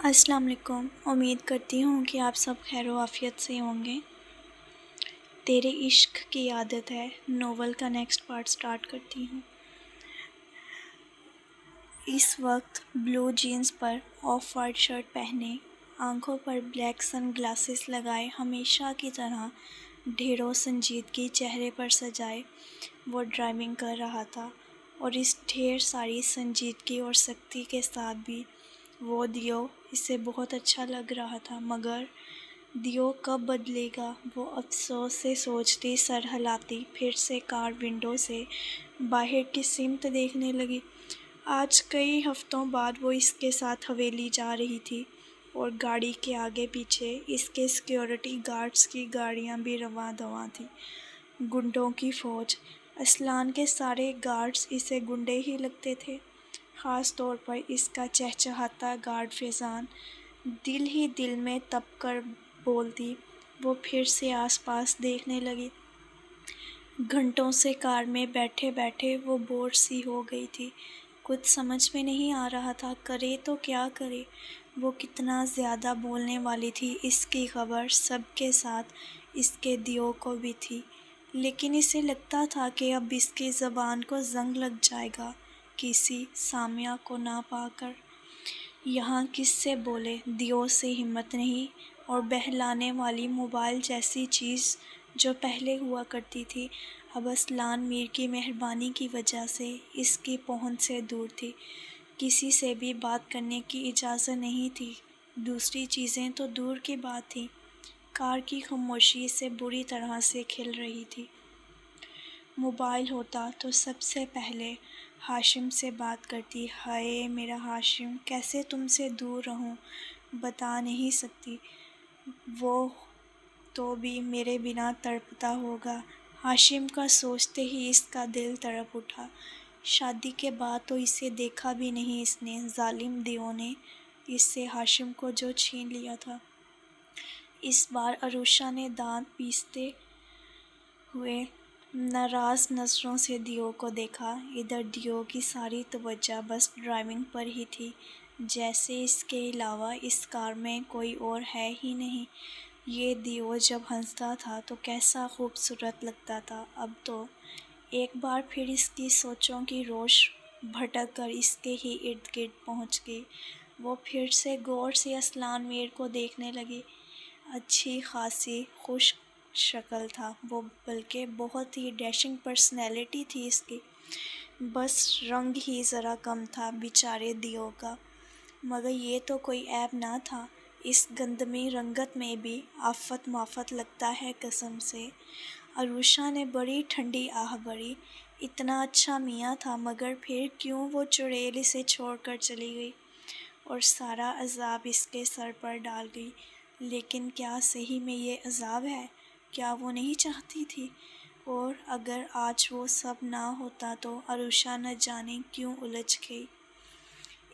السلام علیکم۔ امید کرتی ہوں کہ آپ سب خیر و عافیت سے ہوں گے۔ تیرے عشق کی عادت ہے ناول کا نیکسٹ پارٹ سٹارٹ کرتی ہوں۔ اس وقت بلو جینز پر آف وائٹ شرٹ پہنے، آنکھوں پر بلیک سن گلاسز لگائے، ہمیشہ کی طرح ڈھیروں سنجیدگی چہرے پر سجائے وہ ڈرائیونگ کر رہا تھا، اور اس ڈھیر ساری سنجیدگی اور سختی کے ساتھ بھی وہ دیو اسے بہت اچھا لگ رہا تھا۔ مگر دیو کب بدلے گا، وہ افسوس سے سوچتی، سر ہلاتی، پھر سے کار ونڈو سے باہر کی سمت دیکھنے لگی۔ آج کئی ہفتوں بعد وہ اس کے ساتھ حویلی جا رہی تھی، اور گاڑی کے آگے پیچھے اس کے سیکیورٹی گارڈز کی گاڑیاں بھی رواں دواں تھیں۔ گنڈوں کی فوج۔ اسلان کے سارے گارڈز اسے گنڈے ہی لگتے تھے، خاص طور پر اس کا چہچہاتا گارڈ فیضان۔ دل ہی دل میں تپ کر بولتی، وہ پھر سے آس پاس دیکھنے لگی۔ گھنٹوں سے کار میں بیٹھے بیٹھے وہ بور سی ہو گئی تھی۔ کچھ سمجھ میں نہیں آ رہا تھا، کرے تو کیا کرے۔ وہ کتنا زیادہ بولنے والی تھی، اس کی خبر سب کے ساتھ اس کے دیو کو بھی تھی، لیکن اسے لگتا تھا کہ اب اس کی زبان کو زنگ لگ جائے گا کسی سامعہ کو نہ پا کر۔ یہاں کس سے بولے، دیو سے ہمت نہیں، اور بہلانے والی موبائل جیسی چیز جو پہلے ہوا کرتی تھی، اب اسلان میر کی مہربانی کی وجہ سے اس کی پہنچ سے دور تھی۔ کسی سے بھی بات کرنے کی اجازت نہیں تھی، دوسری چیزیں تو دور کی بات تھی۔ کار کی خاموشی اسے بری طرح سے کھل رہی تھی۔ موبائل ہوتا تو سب سے پہلے ہاشم سے بات کرتی۔ ہائے میرا ہاشم، کیسے تم سے دور رہوں، بتا نہیں سکتی۔ وہ تو بھی میرے بنا تڑپتا ہوگا۔ ہاشم کا سوچتے ہی اس کا دل تڑپ اٹھا۔ شادی کے بعد تو اسے دیکھا بھی نہیں اس نے، ظالم دیو نے اس سے ہاشم کو جو چھین لیا تھا۔ اس بار عروشہ نے دانت پیستے ہوئے ناراض نظروں سے دیو کو دیکھا۔ ادھر دیو کی ساری توجہ بس ڈرائیونگ پر ہی تھی، جیسے اس کے علاوہ اس کار میں کوئی اور ہے ہی نہیں۔ یہ دیو جب ہنستا تھا تو کیسا خوبصورت لگتا تھا، اب تو ایک بار پھر اس کی سوچوں کی روش بھٹک کر اس کے ہی ارد گرد پہنچ گئی۔ وہ پھر سے غور سے اسلان میر کو دیکھنے لگی۔ اچھی خاصی خوش شکل تھا وہ، بلکہ بہت ہی ڈیشنگ پرسنالٹی تھی اس کی، بس رنگ ہی ذرا کم تھا بیچارے دیو کا۔ مگر یہ تو کوئی عیب نہ تھا، اس گندمی رنگت میں بھی آفت مافت لگتا ہے قسم سے۔ عروشہ نے بڑی ٹھنڈی آہ بھری۔ اتنا اچھا میاں تھا، مگر پھر کیوں وہ چڑیل اسے چھوڑ کر چلی گئی اور سارا عذاب اس کے سر پر ڈال گئی۔ لیکن کیا صحیح میں یہ عذاب ہے؟ کیا وہ نہیں چاہتی تھی؟ اور اگر آج وہ سب نہ ہوتا تو عروشہ نہ جانے کیوں الجھ گئی۔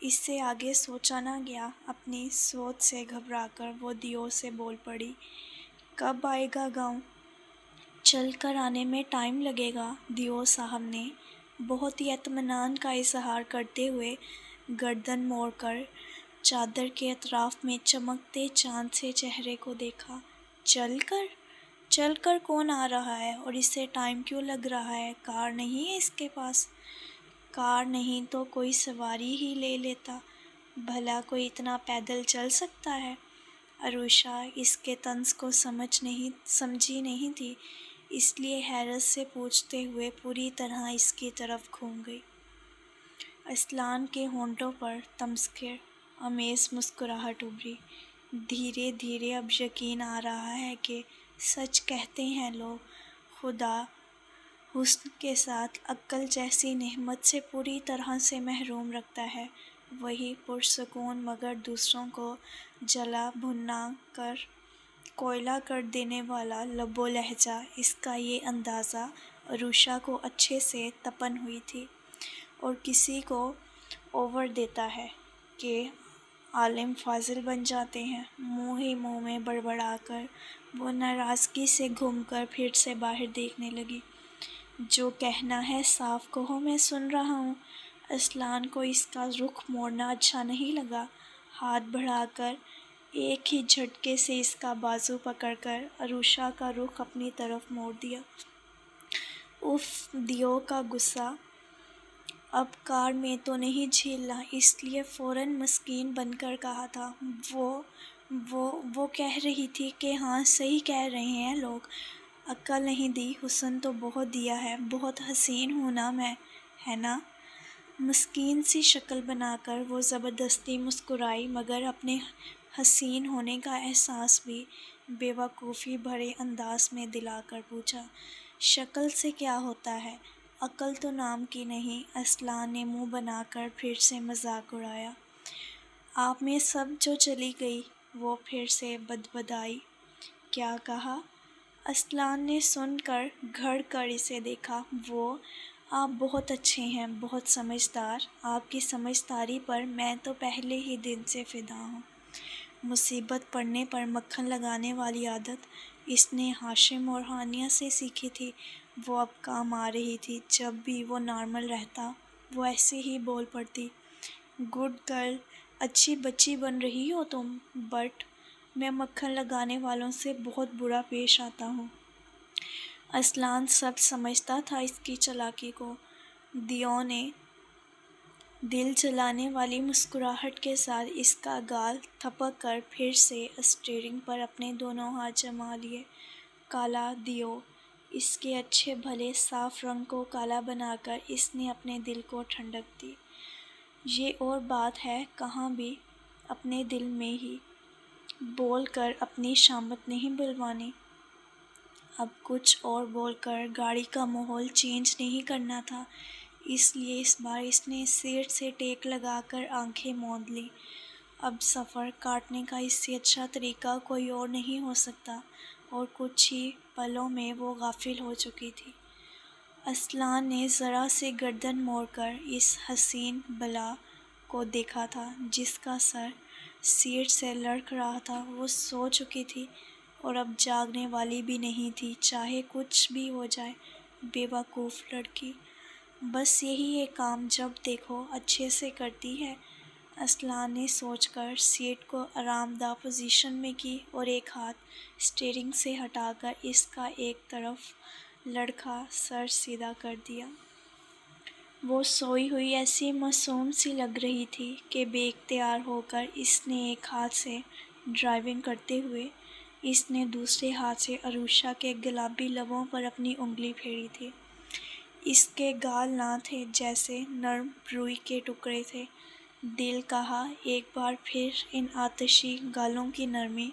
اس سے آگے سوچا نہ گیا۔ اپنی سوچ سے گھبرا کر وہ دیو سے بول پڑی، کب آئے گا گاؤں؟ چل کر آنے میں ٹائم لگے گا۔ دیو صاحب نے بہت ہی اطمینان کا اظہار کرتے ہوئے گردن موڑ کر چادر کے اطراف میں چمکتے چاند سے چہرے کو دیکھا۔ چل کر؟ چل کر کون آ رہا ہے، اور اسے ٹائم کیوں لگ رہا ہے؟ کار نہیں ہے اس کے پاس؟ کار نہیں تو کوئی سواری ہی لے لیتا، بھلا کوئی اتنا پیدل چل سکتا ہے؟ عروشہ اس کے طنز کو سمجھی نہیں تھی، اس لیے حیرت سے پوچھتے ہوئے پوری طرح اس کی طرف گھوم گئی۔ اسلان کے ہونٹوں پر تمسخر آمیز مسکراہٹ ابھری۔ دھیرے دھیرے اب یقین آ رہا ہے کہ سچ کہتے ہیں لوگ، خدا حسن کے ساتھ عقل جیسی نعمت سے پوری طرح سے محروم رکھتا ہے۔ وہی پرسکون مگر دوسروں کو جلا بھنا کر کوئلہ کر دینے والا لب و لہجہ، اس کا یہ اندازہ عروشہ کو اچھے سے تپن ہوئی تھی، اور کسی کو اوور دیتا ہے کہ عالم فاضل بن جاتے ہیں۔ منہ ہی منہ میں بڑبڑا کر وہ ناراضگی سے گھوم کر پھر سے باہر دیکھنے لگی۔ جو کہنا ہے صاف کہو، میں سن رہا ہوں۔ اسلان کو اس کا رخ موڑنا اچھا نہیں لگا۔ ہاتھ بڑھا کر ایک ہی جھٹکے سے اس کا بازو پکڑ کر عروشہ کا رخ اپنی طرف موڑ دیا۔ اف، دیو کا غصہ اب کار میں تو نہیں جھیلنا، اس لیے فوراً مسکین بن کر کہا تھا۔ وہ کہہ رہی تھی کہ ہاں صحیح کہہ رہے ہیں لوگ، عقل نہیں دی، حسن تو بہت دیا ہے، بہت حسین ہوں نا میں، ہے نا؟ مسکین سی شکل بنا کر وہ زبردستی مسکرائی، مگر اپنے حسین ہونے کا احساس بھی بے وقوفی بھرے انداز میں دلا کر پوچھا، شکل سے کیا ہوتا ہے؟ عقل تو نام کی نہیں۔ اسلان نے منہ بنا کر پھر سے مذاق اڑایا۔ آپ میں سب جو چلی گئی، وہ پھر سے بدبدائی۔ کیا کہا؟ اسلان نے سن کر گھڑ کر اسے دیکھا۔ آپ بہت اچھے ہیں، بہت سمجھدار، آپ کی سمجھداری پر میں تو پہلے ہی دن سے فدا ہوں۔ مصیبت پڑنے پر مکھن لگانے والی عادت اس نے ہاشم اور ہانیہ سے سیکھی تھی، وہ اب کام آ رہی تھی۔ جب بھی وہ نارمل رہتا وہ ایسے ہی بول پڑتی، گڈ گرل، اچھی بچی بن رہی ہو تم، بٹ میں مکھن لگانے والوں سے بہت برا پیش آتا ہوں۔ اسلان سب سمجھتا تھا اس کی چالاکی کو۔ دیو نے دل جلانے والی مسکراہٹ کے ساتھ اس کا گال تھپک کر پھر سے اسٹیئرنگ پر اپنے دونوں ہاتھ جما لیے۔ کالا دیو، اس کے اچھے بھلے صاف رنگ کو کالا بنا کر اس نے اپنے دل کو ٹھنڈک دی۔ یہ اور بات ہے کہاں بھی اپنے دل میں ہی بول کر اپنی شامت نہیں بلوانی۔ اب کچھ اور بول کر گاڑی کا ماحول چینج نہیں کرنا تھا، اس لیے اس بار اس نے سیٹ سے ٹیک لگا کر آنکھیں موند لیں۔ اب سفر کاٹنے کا اس سے اچھا طریقہ کوئی اور نہیں ہو سکتا، اور کچھ ہی پلوں میں وہ غافل ہو چکی تھی۔ اسلان نے ذرا سی گردن موڑ کر اس حسین بلا کو دیکھا تھا جس کا سر سیٹ سے لڑکھ رہا تھا۔ وہ سو چکی تھی اور اب جاگنے والی بھی نہیں تھی، چاہے کچھ بھی ہو جائے۔ بے وقوف لڑکی، بس یہی ایک کام جب دیکھو اچھے سے کرتی ہے۔ اسلان نے سوچ کر سیٹ کو آرام دہ پوزیشن میں کی اور ایک ہاتھ اسٹیئرنگ سے ہٹا کر اس کا ایک طرف لڑکھا سر سیدھا کر دیا۔ وہ سوئی ہوئی ایسی معصوم سی لگ رہی تھی کہ بے اختیار ہو کر اس نے ایک ہاتھ سے ڈرائیونگ کرتے ہوئے اس نے دوسرے ہاتھ سے عروشہ کے گلابی لبوں پر اپنی انگلی پھیری تھی۔ اس کے گال نہ تھے، جیسے نرم روئی کے ٹکڑے تھے۔ دل کہا ایک بار پھر ان آتشی گالوں کی نرمی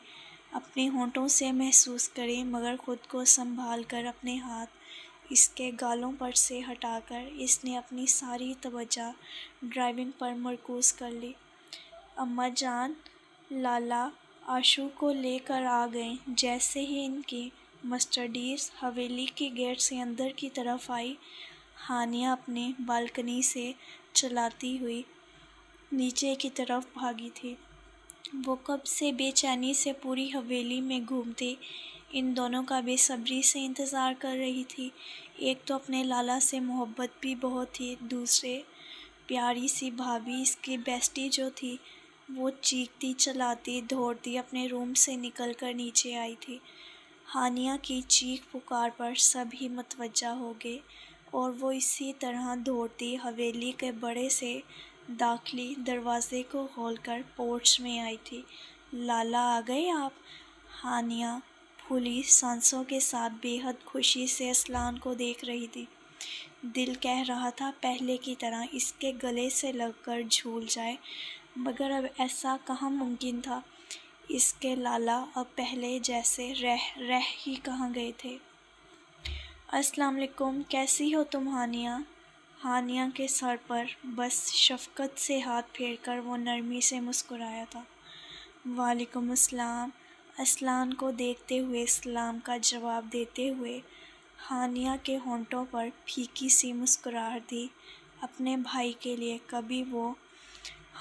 اپنے ہونٹوں سے محسوس کرے، مگر خود کو سنبھال کر اپنے ہاتھ اس کے گالوں پر سے ہٹا کر اس نے اپنی ساری توجہ ڈرائیونگ پر مرکوز کر لی۔ اماں جان لالا آشو کو لے کر آ گئیں۔ جیسے ہی ان کی مرسڈیز حویلی کے گیٹ سے اندر کی طرف آئی، ہانیہ اپنے بالکنی سے چلاتی ہوئی نیچے کی طرف بھاگی تھی۔ وہ کب سے بے چینی سے پوری حویلی میں گھومتی ان دونوں کا بے صبری سے انتظار کر رہی تھی۔ ایک تو اپنے لالا سے محبت بھی بہت تھی، دوسرے پیاری سی بھابھی اس کی بیسٹی جو تھی، وہ چیختی چلاتی دوڑتی اپنے روم سے نکل کر نیچے آئی تھی۔ ہانیہ کی چیخ پکار پر سب ہی متوجہ ہو گئے اور وہ اسی طرح دوڑتی حویلی کے بڑے سے داخلی دروازے کو کھول کر پورچ میں آئی تھی۔ لالا آ گئے آپ؟ ہانیہ پھولی سانسوں کے ساتھ بے حد خوشی سے اسلان کو دیکھ رہی تھی۔ دل کہہ رہا تھا پہلے کی طرح اس کے گلے سے لگ کر جھول جائے، مگر اب ایسا کہاں ممکن تھا۔ اس کے لالا اب پہلے جیسے رہ ہی کہاں گئے تھے۔ السلام علیکم، کیسی ہو تم ہانیہ؟ ہانیہ کے سر پر بس شفقت سے ہاتھ پھیر کر وہ نرمی سے مسکرایا تھا۔ وعلیکم السلام۔ اسلان کو دیکھتے ہوئے سلام کا جواب دیتے ہوئے ہانیہ کے ہونٹوں پر پھیکی سی مسکراہٹ تھی۔ اپنے بھائی کے لیے کبھی وہ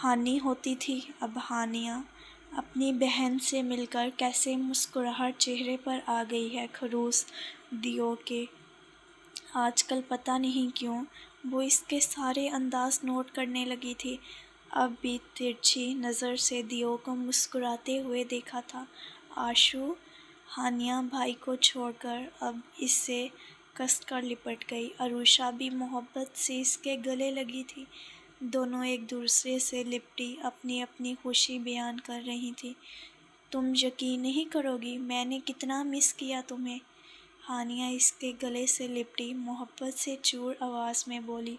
ہانی ہوتی تھی، اب ہانیہ اپنی بہن سے مل کر کیسے مسکراہٹ چہرے پر آ گئی ہے۔ خروس دیو کے آج کل پتہ نہیں کیوں وہ اس کے سارے انداز نوٹ کرنے لگی تھی۔ اب بھی ترچھی نظر سے دیو کو مسکراتے ہوئے دیکھا تھا۔ آشو، ہانیہ بھائی کو چھوڑ کر اب اس سے کس کر لپٹ گئی۔ عروشہ بھی محبت سے اس کے گلے لگی تھی۔ دونوں ایک دوسرے سے لپٹی اپنی اپنی خوشی بیان کر رہی تھیں۔ تم یقین نہیں کرو گی میں نے کتنا مس کیا تمہیں۔ ہانیہ اس کے گلے سے لپٹی محبت سے چور آواز میں بولی،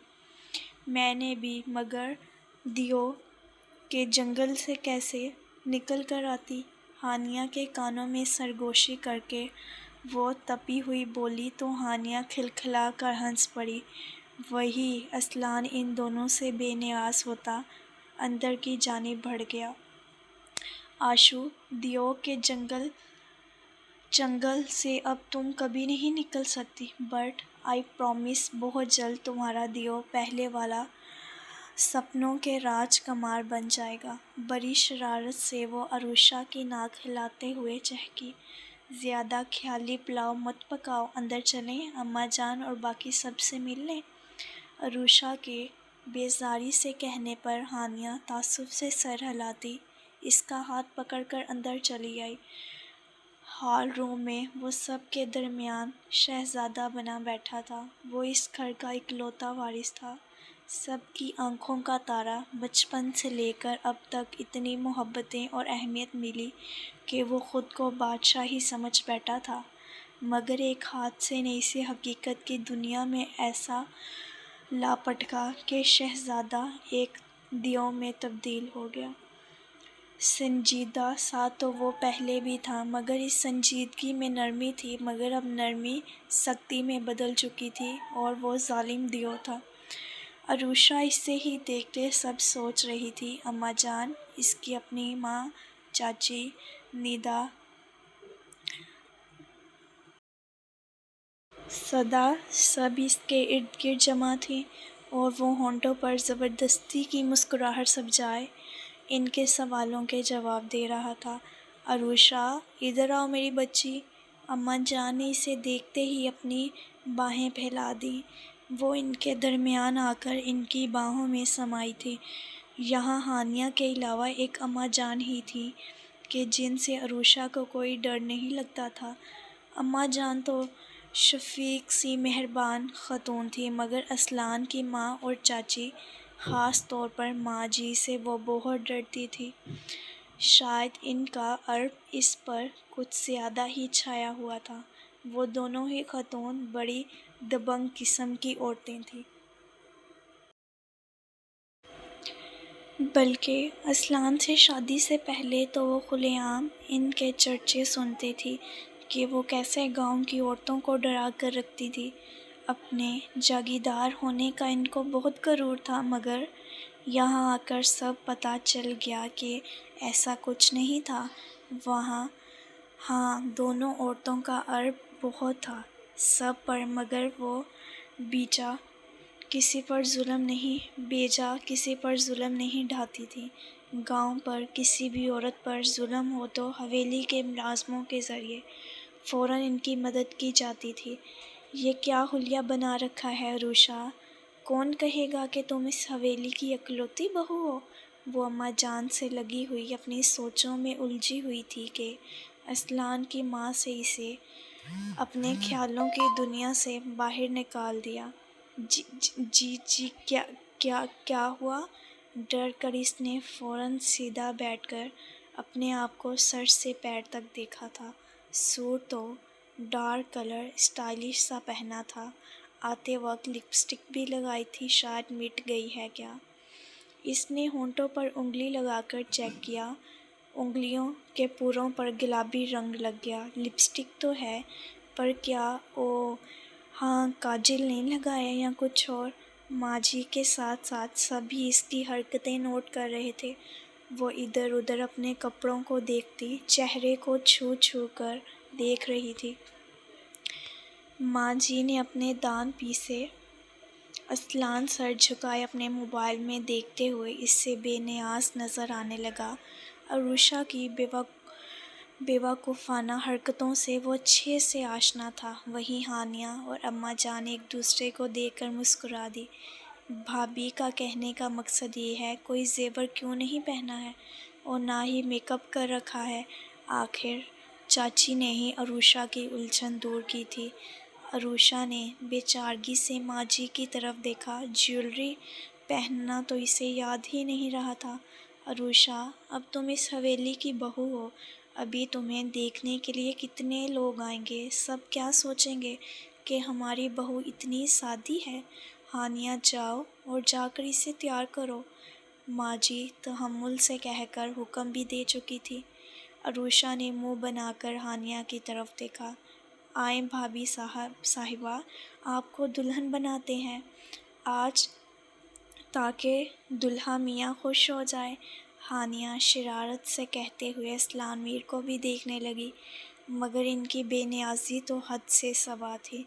میں نے بھی، مگر دیو کے جنگل سے کیسے نکل کر آتی؟ ہانیہ کے کانوں میں سرگوشی کر کے وہ تپی ہوئی بولی تو ہانیہ کھلکھلا کر ہنس پڑی۔ وہی اصلان ان دونوں سے بے نیاز ہوتا اندر کی جانب بڑھ گیا۔ آشو، دیو کے جنگل سے اب تم کبھی نہیں نکل سکتی، بٹ آئی پرامیس بہت جلد تمہارا دیو پہلے والا سپنوں کے راج کمار بن جائے گا۔ بڑی شرارت سے وہ عروشہ کی ناک ہلاتے ہوئے چہکی، زیادہ خیالی پلاؤ مت پکاؤ، اندر چلیں، اماں جان اور باقی سب سے مل لیں۔ عروشہ کے بیزاری سے کہنے پر ہانیہ تعصب سے سر ہلاتی اس کا ہاتھ پکڑ کر اندر چلی آئی۔ ہال روم میں وہ سب کے درمیان شہزادہ بنا بیٹھا تھا۔ وہ اس گھر کا اکلوتا وارث تھا، سب کی آنکھوں کا تارا۔ بچپن سے لے کر اب تک اتنی محبتیں اور اہمیت ملی کہ وہ خود کو بادشاہ ہی سمجھ بیٹھا تھا، مگر ایک حادثے نے اسے حقیقت کی دنیا میں ایسا لاپٹکا کہ شہزادہ ایک دیو میں تبدیل ہو گیا۔ سنجیدہ سا تو وہ پہلے بھی تھا، مگر اس سنجیدگی میں نرمی تھی، مگر اب نرمی سختی میں بدل چکی تھی اور وہ ظالم دیو تھا۔ عروشہ اسے ہی دیکھتے سب سوچ رہی تھی، اماں جان، اس کی اپنی ماں، چاچی نیدا، سدا سب اس کے ارد گرد جمع تھیں اور وہ ہونٹوں پر زبردستی کی مسکراہٹ سبجائے ان کے سوالوں کے جواب دے رہا تھا۔ عروشہ، ادھر آؤ میری بچی۔ اماں جان نے اسے دیکھتے ہی اپنی باہیں پھیلا دیں۔ وہ ان کے درمیان آ کر ان کی باہوں میں سمائی تھی۔ یہاں ہانیہ کے علاوہ ایک اماں جان ہی تھی کہ جن سے عروشہ کو کوئی ڈر نہیں لگتا تھا۔ اماں جان تو شفیق سی مہربان خاتون تھی، مگر اصلان کی ماں اور چاچی، خاص طور پر ماں جی سے وہ بہت ڈرتی تھی۔ شاید ان کا عرب اس پر کچھ زیادہ ہی چھایا ہوا تھا۔ وہ دونوں ہی خاتون بڑی دبنگ قسم کی عورتیں تھیں۔ بلکہ اصلان سے شادی سے پہلے تو وہ کھلے عام ان کے چرچے سنتی تھی کہ وہ کیسے گاؤں کی عورتوں کو ڈرا کر رکھتی تھی۔ اپنے جاگیردار ہونے کا ان کو بہت غرور تھا، مگر یہاں آ کر سب پتہ چل گیا کہ ایسا کچھ نہیں تھا۔ وہاں ہاں دونوں عورتوں کا عرب بہت تھا سب پر، مگر وہ بیجا کسی پر ظلم نہیں ڈھاتی تھی۔ گاؤں پر کسی بھی عورت پر ظلم ہو تو حویلی کے ملازموں کے ذریعے فوراً ان کی مدد کی جاتی تھی۔ یہ کیا حلیہ بنا رکھا ہے عروشہ؟ کون کہے گا کہ تم اس حویلی کی اکلوتی بہو ہو؟ وہ اماں جان سے لگی ہوئی اپنی سوچوں میں الجھی ہوئی تھی کہ اصلان کی ماں سے اسے اپنے خیالوں کی دنیا سے باہر نکال دیا۔ جی کیا ہوا؟ ڈر کر اس نے فوراً سیدھا بیٹھ کر اپنے آپ کو سر سے پیر تک دیکھا تھا۔ سوٹ تو ڈارک کلر اسٹائلش سا پہنا تھا، آتے وقت لپسٹک بھی لگائی تھی، شاید مٹ گئی ہے کیا؟ اس نے ہونٹوں پر انگلی لگا کر چیک کیا، انگلیوں کے پوروں پر گلابی رنگ لگ گیا۔ لپسٹک تو ہے، پر کیا اوہ ہاں کاجل نہیں لگایا یا کچھ اور؟ ماں جی کے ساتھ ساتھ سب بھی اس کی حرکتیں نوٹ کر رہے تھے۔ وہ ادھر ادھر اپنے کپڑوں کو دیکھتی، چہرے کو چھو چھو کر دیکھ رہی تھی۔ ماں جی نے اپنے دان پیسے۔ اصلان سر جھکائے اپنے موبائل میں دیکھتے ہوئے اس سے بے نیاز نظر آنے لگا۔ عروشہ کی بیوقوفانہ حرکتوں سے وہ اچھے سے آشنا تھا۔ وہیں ہانیہ اور اماں جان ایک دوسرے کو دیکھ کر مسکرا دی۔ بھابھی کا کہنے کا مقصد یہ ہے کوئی زیور کیوں نہیں پہنا ہے اور نہ ہی میک اپ کر رکھا ہے۔ آخر چاچی نے ہی عروشہ کی الجھن دور کی تھی۔ عروشہ نے بے چارگی سے ماں جی کی طرف دیکھا۔ جیولری پہننا تو اسے یاد ہی نہیں رہا تھا۔ عروشہ، اب تم اس حویلی کی بہو ہو، ابھی تمہیں دیکھنے کے لیے کتنے لوگ آئیں گے، سب کیا سوچیں گے کہ ہماری بہو اتنی سادی ہے۔ ہانیہ، جاؤ اور جا کر اسے تیار کرو۔ ماں جی تحمل سے کہہ کر حکم بھی دے چکی تھی۔ عروشہ نے منہ بنا کر ہانیہ کی طرف دیکھا۔ آئیں بھابھی صاحبہ، آپ کو دلہن بناتے ہیں آج، تاکہ دلہا میاں خوش ہو جائے۔ ہانیہ شرارت سے کہتے ہوئے اسلان میر کو بھی دیکھنے لگی، مگر ان کی بے نیازی تو حد سے سوا تھی۔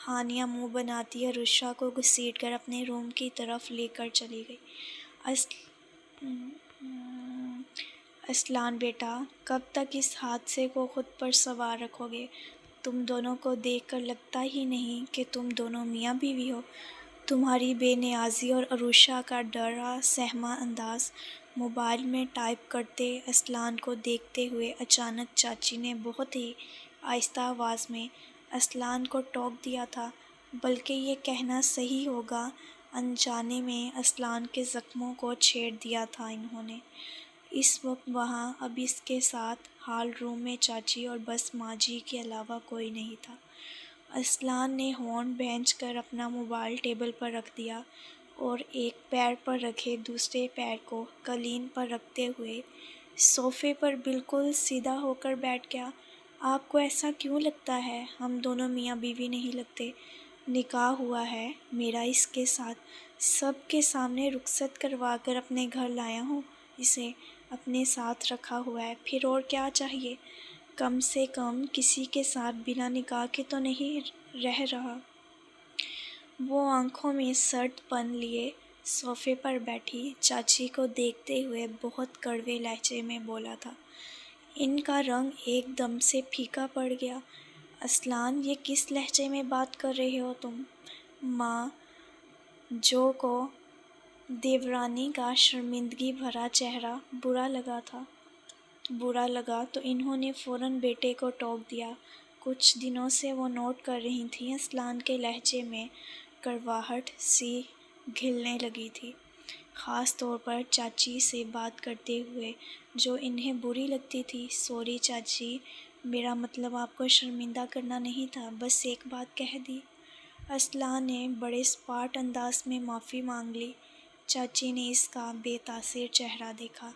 ہانیہ منہ بناتی عروشہ کو گھسیٹ کر اپنے روم کی طرف لے کر چلی گئی۔ اسلان بیٹا، کب تک اس حادثے کو خود پر سوار رکھو گے؟ تم دونوں کو دیکھ کر لگتا ہی نہیں کہ تم دونوں میاں بیوی ہو۔ تمہاری بے نیازی اور عروشہ کا ڈرا سہما انداز۔ موبائل میں ٹائپ کرتے اسلان کو دیکھتے ہوئے اچانک چاچی نے بہت ہی آہستہ آواز میں اسلان کو ٹوک دیا تھا، بلکہ یہ کہنا صحیح ہوگا انجانے میں اسلان کے زخموں کو چھیڑ دیا تھا انہوں نے۔ اس وقت وہاں اب اس کے ساتھ ہال روم میں چاچی اور بس ماں جی کے علاوہ کوئی نہیں تھا۔ اسلان نے ہارن بھینچ کر اپنا موبائل ٹیبل پر رکھ دیا اور ایک پیر پر رکھے دوسرے پیر کو قالین پر رکھتے ہوئے صوفے پر بالکل سیدھا ہو کر بیٹھ گیا۔ آپ کو ایسا کیوں لگتا ہے؟ ہم دونوں میاں بیوی نہیں لگتے؟ نکاح ہوا ہے میرا اس کے ساتھ، سب کے سامنے رخصت کروا کر اپنے گھر لایا ہوں، اسے اپنے ساتھ رکھا ہوا ہے، پھر اور کیا چاہیے؟ کم سے کم کسی کے ساتھ بنا نکاح کے تو نہیں رہ رہا۔ وہ آنکھوں میں سرد پن لیے صوفے پر بیٹھی چاچی کو دیکھتے ہوئے بہت کڑوے لہجے میں بولا تھا۔ ان کا رنگ ایک دم سے پھیکا پڑ گیا۔ اسلان، یہ کس لہجے میں بات کر رہے ہو تم؟ ماں جو کو دیورانی کا شرمندگی بھرا چہرہ برا لگا تو انہوں نے فوراً بیٹے کو ٹوک دیا۔ کچھ دنوں سے وہ نوٹ کر رہی تھیں اسلان کے لہجے میں کڑواہٹ سی گھلنے لگی تھی، خاص طور پر چاچی سے بات کرتے ہوئے جو انہیں بری لگتی تھی۔ سوری چاچی، میرا مطلب آپ کو شرمندہ کرنا نہیں تھا، بس ایک بات کہہ دی۔ اسلان نے بڑے سپاٹ انداز میں معافی مانگ لی۔ چاچی نے اس کا بے تاثیر چہرہ دیکھا۔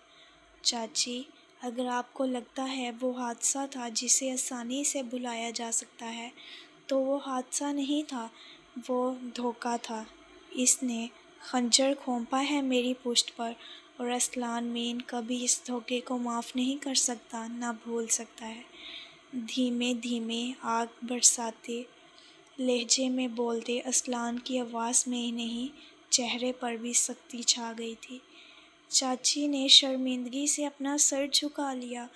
چاچی، اگر آپ کو لگتا ہے وہ حادثہ تھا جسے آسانی سے بھلایا جا سکتا ہے، تو وہ حادثہ نہیں تھا، وہ دھوکہ تھا۔ اس نے خنجر گھونپا ہے میری پشت پر، اور اسلان مین کبھی اس دھوکے کو معاف نہیں کر سکتا، نہ بھول سکتا ہے۔ دھیمے دھیمے آگ برساتے لہجے میں بولتے اسلان کی آواز میں نہیں چہرے پر بھی سختی چھا گئی تھی۔ چاچی نے شرمندگی سے اپنا سر جھکا لیا۔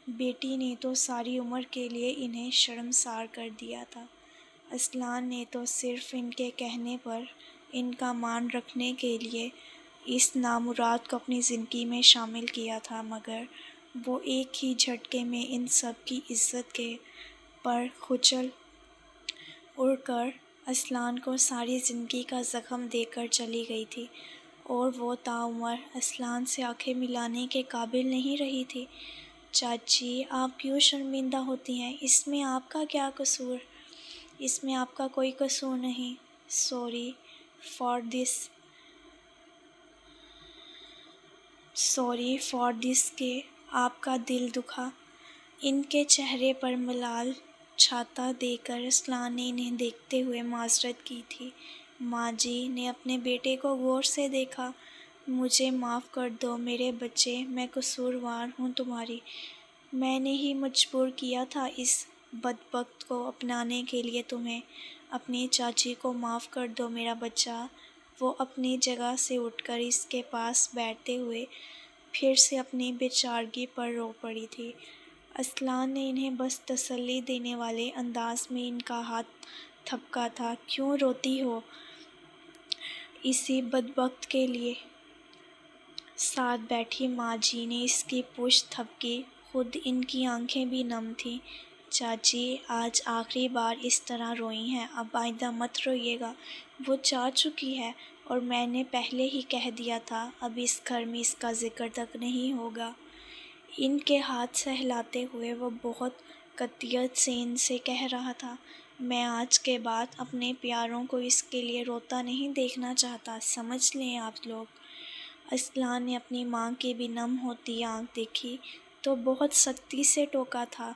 بیٹی نے تو ساری عمر کے لیے انہیں شرمسار کر دیا تھا۔ اسلان نے تو صرف ان کے کہنے پر ان کا مان رکھنے کے لیے اس نامراد کو اپنی زندگی میں شامل کیا تھا، مگر وہ ایک ہی جھٹکے میں ان سب کی عزت کے پر کھچل اڑ کر اسلان کو ساری زندگی کا زخم دے کر چلی گئی تھی، اور وہ تاعمر اسلان سے آنکھیں ملانے کے قابل نہیں رہی تھی۔ چاچی، آپ کیوں شرمندہ ہوتی ہیں؟ اس میں آپ کا کیا قصور؟ اس میں آپ کا کوئی قصور نہیں۔ سوری فار دس کہ آپ کا دل دکھا۔ ان کے چہرے پر ملال چھاتا دے کر اسلان نے انہیں دیکھتے ہوئے معذرت کی تھی۔ ماں جی نے اپنے بیٹے کو غور سے دیکھا۔ مجھے معاف کر دو میرے بچے، میں قصوروار ہوں تمہاری، میں نے ہی مجبور کیا تھا اس بدبخت کو اپنانے کے لیے تمہیں۔ اپنی چاچی کو معاف کر دو میرا بچہ۔ وہ اپنی جگہ سے اٹھ کر اس کے پاس بیٹھتے ہوئے پھر سے اپنی بے چارگی پر رو پڑی تھی۔ اسلان نے انہیں بس تسلی دینے والے انداز میں ان کا ہاتھ تھپکا تھا۔ کیوں روتی ہو؟ اسی بدبخت کے لیے۔ ساتھ بیٹھی ماں جی نے اس کی پشت تھپکی، خود ان کی آنکھیں بھی نم تھیں۔ چاچی آج آخری بار اس طرح روئی ہیں، اب آئندہ مت روئیے گا، وہ جا چکی ہے اور میں نے پہلے ہی کہہ دیا تھا، اب اس گھر میں اس کا ذکر تک نہیں ہوگا۔ ان کے ہاتھ سے ہلاتے ہوئے وہ بہت قطعیت سے ان سے کہہ رہا تھا، میں آج کے بعد اپنے پیاروں کو اس کے لیے روتا نہیں دیکھنا چاہتا، سمجھ لیں آپ لوگ۔ اسلان نے اپنی ماں کی بھی نم ہوتی آنکھ دیکھی تو بہت سختی سے ٹوکا تھا،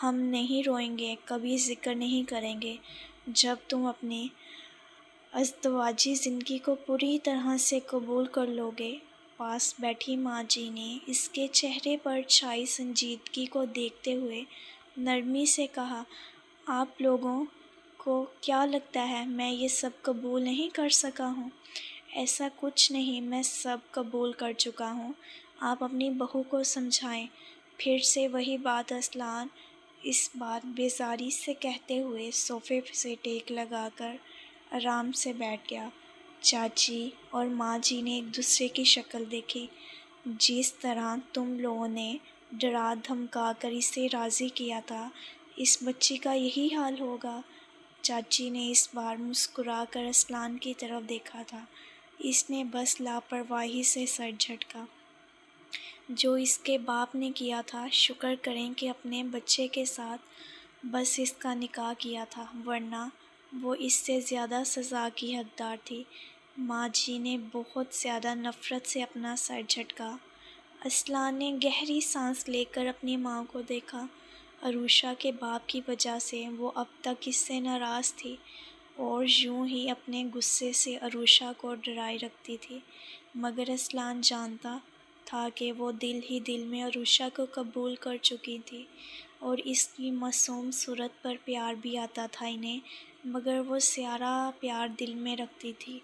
ہم نہیں روئیں گے، کبھی ذکر نہیں کریں گے، جب تم اپنی ازدواجی زندگی کو پوری طرح سے قبول کر لو گے۔ پاس بیٹھی ماں جی نے اس کے چہرے پر چھائی سنجیدگی کو دیکھتے ہوئے نرمی سے کہا، آپ لوگوں کو کیا لگتا ہے میں یہ سب قبول نہیں کر سکا ہوں؟ ایسا کچھ نہیں، میں سب قبول کر چکا ہوں، آپ اپنی بہو کو سمجھائیں۔ پھر سے وہی بات اسلان اس بار بیزاری سے کہتے ہوئے صوفے سے ٹیک لگا کر آرام سے بیٹھ گیا۔ چاچی اور ماں جی نے ایک دوسرے کی شکل دیکھی، جس طرح تم لوگوں نے ڈرا دھمکا کر اسے راضی کیا تھا، اس بچی کا یہی حال ہوگا۔ چاچی نے اس بار مسکرا کر اسلان کی طرف دیکھا تھا، اس نے بس لاپرواہی سے سر جھٹکا۔ جو اس کے باپ نے کیا تھا، شکر کریں کہ اپنے بچے کے ساتھ بس اس کا نکاح کیا تھا، ورنہ وہ اس سے زیادہ سزا کی حقدار تھی۔ ماں جی نے بہت زیادہ نفرت سے اپنا سر جھٹکا۔ اسلان نے گہری سانس لے کر اپنی ماں کو دیکھا۔ عروشہ کے باپ کی وجہ سے وہ اب تک اس سے ناراض تھی اور یوں ہی اپنے غصے سے عروشہ کو ڈرائے رکھتی تھی، مگر اسلان جانتا تھا کہ وہ دل ہی دل میں عروشہ کو قبول کر چکی تھی اور اس کی معصوم صورت پر پیار بھی آتا تھا انہیں، مگر وہ سیاہ پیار دل میں رکھتی تھی۔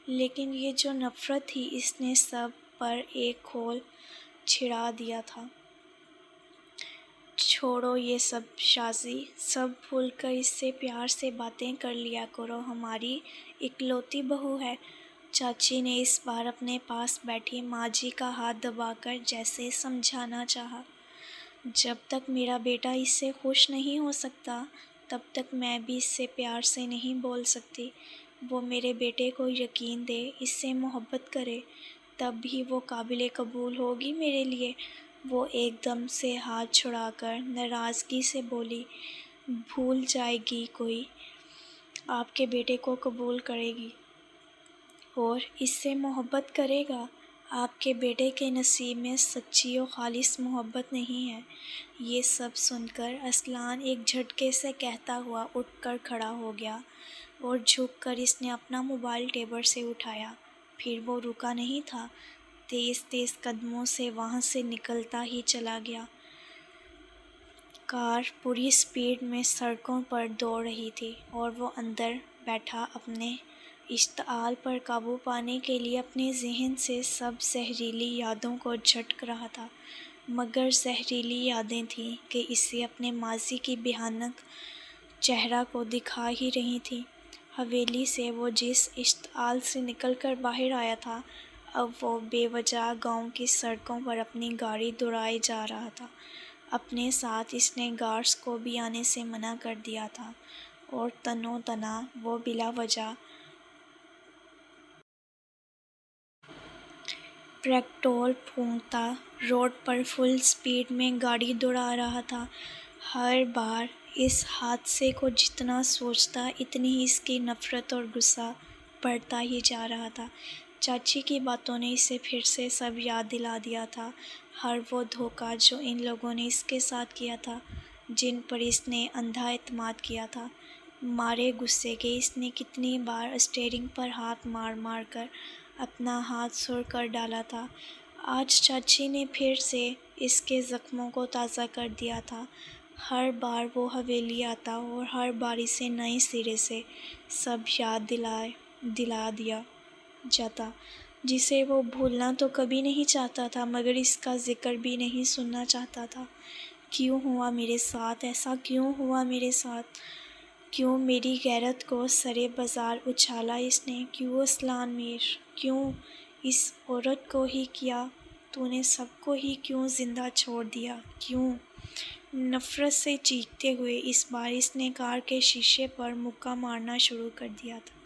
لیکن یہ جو نفرت تھی، اس نے سب پر ایک کھول چھڑا دیا تھا۔ چھوڑو یہ سب شازی، سب بھول کر اس سے پیار سے باتیں کر لیا کرو، ہماری اکلوتی بہو ہے۔ چاچی نے اس بار اپنے پاس بیٹھی ماں جی کا ہاتھ دبا کر جیسے سمجھانا چاہا، جب تک میرا بیٹا اس سے خوش نہیں ہو سکتا، تب تک میں بھی اس سے پیار سے نہیں بول سکتی۔ وہ میرے بیٹے کو یقین دے، اس سے محبت کرے، تب بھی وہ قابل قبول ہوگی میرے لیے۔ وہ ایک دم سے ہاتھ چھڑا کر ناراضگی سے بولی، بھول جائے گی، کوئی آپ کے بیٹے کو قبول کرے گی اور اس سے محبت کرے گا۔ آپ کے بیٹے کے نصیب میں سچی و خالص محبت نہیں ہے۔ یہ سب سن کر اسلان ایک جھٹکے سے کہتا ہوا اٹھ کر کھڑا ہو گیا اور جھک کر اس نے اپنا موبائل ٹیبل سے اٹھایا۔ پھر وہ رکا نہیں تھا، تیز تیز قدموں سے وہاں سے نکلتا ہی چلا گیا۔ کار پوری سپیڈ میں سڑکوں پر دوڑ رہی تھی اور وہ اندر بیٹھا اپنے اشتعال پر قابو پانے کے لیے اپنے ذہن سے سب زہریلی یادوں کو جھٹک رہا تھا، مگر زہریلی یادیں تھیں کہ اسے اپنے ماضی کی بھیانک چہرہ کو دکھا ہی رہی تھیں۔ حویلی سے وہ جس اشتعال سے نکل کر باہر آیا تھا، اب وہ بے وجہ گاؤں کی سڑکوں پر اپنی گاڑی دوڑائے جا رہا تھا۔ اپنے ساتھ اس نے گارڈز کو بھی آنے سے منع کر دیا تھا اور تنو تنہا وہ بلا وجہ پیٹرول پھونکتا روڈ پر فل سپیڈ میں گاڑی دوڑا رہا تھا۔ ہر بار اس حادثے کو جتنا سوچتا، اتنی ہی اس کی نفرت اور غصہ بڑھتا ہی جا رہا تھا۔ چاچی کی باتوں نے اسے پھر سے سب یاد دلا دیا تھا، ہر وہ دھوکہ جو ان لوگوں نے اس کے ساتھ کیا تھا، جن پر اس نے اندھا اعتماد کیا تھا۔ مارے غصے کے اس نے کتنی بار اسٹیئرنگ پر ہاتھ مار مار کر اپنا ہاتھ سڑ کر ڈالا تھا۔ آج چاچی نے پھر سے اس کے زخموں کو تازہ کر دیا تھا۔ ہر بار وہ حویلی آتا اور ہر بار اسے نئے سرے سے سب یاد دلا دیا جاتا، جسے وہ بھولنا تو کبھی نہیں چاہتا تھا، مگر اس کا ذکر بھی نہیں سننا چاہتا تھا۔ کیوں ہوا میرے ساتھ ایسا، کیوں ہوا میرے ساتھ؟ کیوں میری غیرت کو سرے بازار اچھالا اس نے؟ کیوں اسلان میر، کیوں اس عورت کو ہی کیا؟ تو نے سب کو ہی کیوں زندہ چھوڑ دیا؟ کیوں؟ نفرت سے چیختے ہوئے اس بار اس نے کار کے شیشے پر مکہ مارنا شروع کر دیا تھا۔